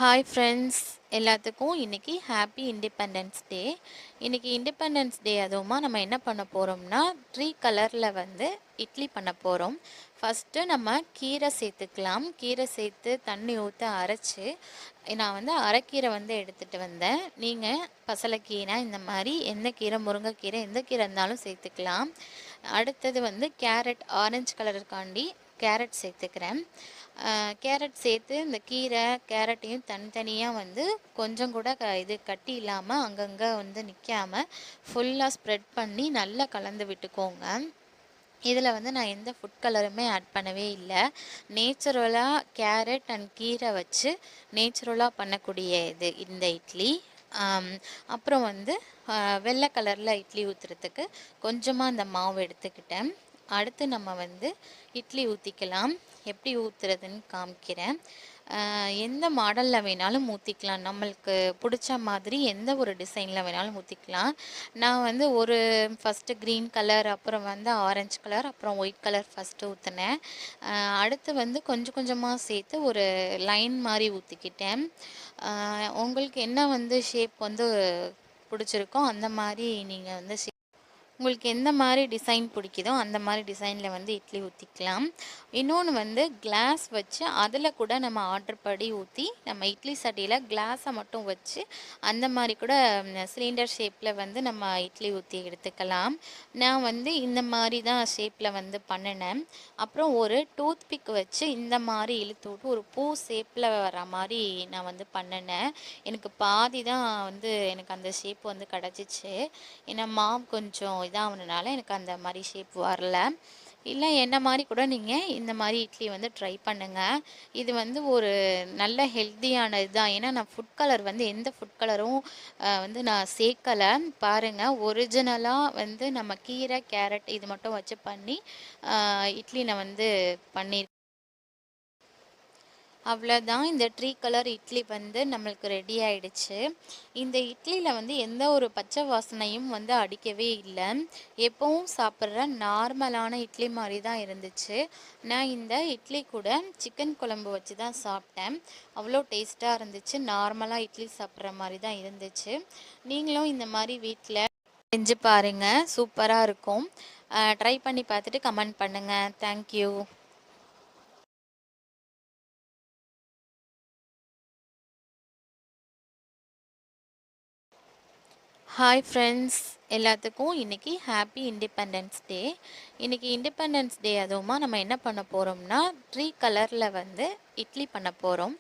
Hi friends, எல்லாத்துக்கும் இன்றைக்கி happy independence day. இன்றைக்கி இண்டிபெண்டன்ஸ் டே அதுவுமா நம்ம என்ன பண்ண போகிறோம்னா, 3 கலரில் இட்லி பண்ண போகிறோம். ஃபஸ்ட்டு நம்ம கீரை சேர்த்துக்கலாம். கீரை சேர்த்து தண்ணி ஊற்றி அரைச்சி, நான் அரைக்கீரை எடுத்துகிட்டு வந்தேன். நீங்கள் பசலைக்கீரை இந்த மாதிரி எந்த கீரை, முருங்கைக்கீரை எந்த கீரை இருந்தாலும் சேர்த்துக்கலாம். அடுத்தது கேரட், ஆரஞ்சு கலருக்காண்டி கேரட் சேர்த்துக்கிறேன். கேரட் சேர்த்து இந்த கீரை கேரட்டையும் தனித்தனியாக கொஞ்சம் கூட இது கட்டி இல்லாமல் அங்கங்கே நிற்காமல் ஃபுல்லாக ஸ்ப்ரெட் பண்ணி நல்லா கலந்து விட்டுக்கோங்க. இதில் நான் எந்த ஃபுட் கலருமே ஆட் பண்ணவே இல்லை. நேச்சுரலாக கேரட் அண்ட் கீரை வச்சு நேச்சுரலாக பண்ணக்கூடிய இது இந்த இட்லி. அப்புறம் வெள்ளை கலரில் இட்லி ஊற்றுறதுக்கு கொஞ்சமாக இந்த மாவு எடுத்துக்கிட்டேன். அடுத்து நம்ம இட்லி ஊற்றிக்கலாம். எப்படி ஊற்றுறதுன்னு காமிக்கிறேன். எந்த மாடலில் வேணாலும் ஊற்றிக்கலாம். நம்மளுக்கு பிடிச்ச மாதிரி எந்த ஒரு டிசைனில் வேணாலும் ஊற்றிக்கலாம். நான் ஒரு ஃபஸ்ட்டு க்ரீன் கலர், அப்புறம் ஆரஞ்சு கலர், அப்புறம் ஒயிட் கலர் ஃபஸ்ட்டு ஊற்றினேன். அடுத்து கொஞ்சம் கொஞ்சமாக சேர்த்து ஒரு லைன் மாதிரி ஊற்றிக்கிட்டேன். உங்களுக்கு என்ன ஷேப் பிடிச்சிருக்கோ அந்த மாதிரி நீங்கள் உங்களுக்கு எந்த மாதிரி டிசைன் பிடிக்குதோ அந்த மாதிரி டிசைனில் இட்லி ஊற்றிக்கலாம். இன்னொன்று கிளாஸ் வச்சு அதில் கூட நம்ம ஆர்டர் படி ஊற்றி நம்ம இட்லி சட்டியில் கிளாஸை மட்டும் வச்சு அந்த மாதிரி கூட சிலிண்டர் ஷேப்பில் நம்ம இட்லி ஊற்றி எடுத்துக்கலாம். நான் இந்த மாதிரி தான் ஷேப்பில் பண்ணினேன். அப்புறம் ஒரு டூத் பிக் வச்சு இந்த மாதிரி இழுத்து விட்டு ஒரு பூ ஷேப்பில் வர மாதிரி நான் பண்ணினேன். எனக்கு பாதி தான் எனக்கு அந்த ஷேப் கிடச்சிச்சு. ஏன்னா மாவு கொஞ்சம் இதாகனால எனக்கு அந்த மாதிரி ஷேப் வரல. இல்லை என்ன மாதிரி கூட நீங்கள் இந்த மாதிரி இட்லி ட்ரை பண்ணுங்கள். இது ஒரு நல்ல ஹெல்த்தியான இதுதான். ஏன்னா நான் ஃபுட் கலர் எந்த ஃபுட் கலரும் நான் சேர்க்கலை. பாருங்கள், ஒரிஜினலாக நம்ம கீரை கேரட் இது மட்டும் வச்சு பண்ணி இட்லி நான் பண்ணியிருக்கேன். அவ்வளோதான். இந்த 3 கலர் இட்லி நம்மளுக்கு ரெடி ஆயிடுச்சு. இந்த இட்லியில் எந்த ஒரு பச்சை வாசனையும் அடிக்கவே இல்லை. எப்பவும் சாப்பிட்ற நார்மலான இட்லி மாதிரி தான் இருந்துச்சு. நான் இந்த இட்லி கூட சிக்கன் குழம்பு வச்சு தான் சாப்பிட்டேன். அவ்வளோ டேஸ்ட்டாக இருந்துச்சு. நார்மலாக இட்லி சாப்பிட்ற மாதிரி தான் இருந்துச்சு. நீங்களும் இந்த மாதிரி வீட்டில் செஞ்சு பாருங்கள், சூப்பராக இருக்கும். ட்ரை பண்ணி பார்த்துட்டு கமெண்ட் பண்ணுங்கள். தேங்க்யூ. ஹாய் ஃப்ரெண்ட்ஸ், எல்லாத்துக்கும் இன்றைக்கி ஹாப்பி இண்டிபெண்டன்ஸ் டே. இன்றைக்கி இண்டிபெண்டன்ஸ் டே அதுவுமா நம்ம என்ன பண்ண போகிறோம்னா, 3 கலரில் இட்லி பண்ண போகிறோம்.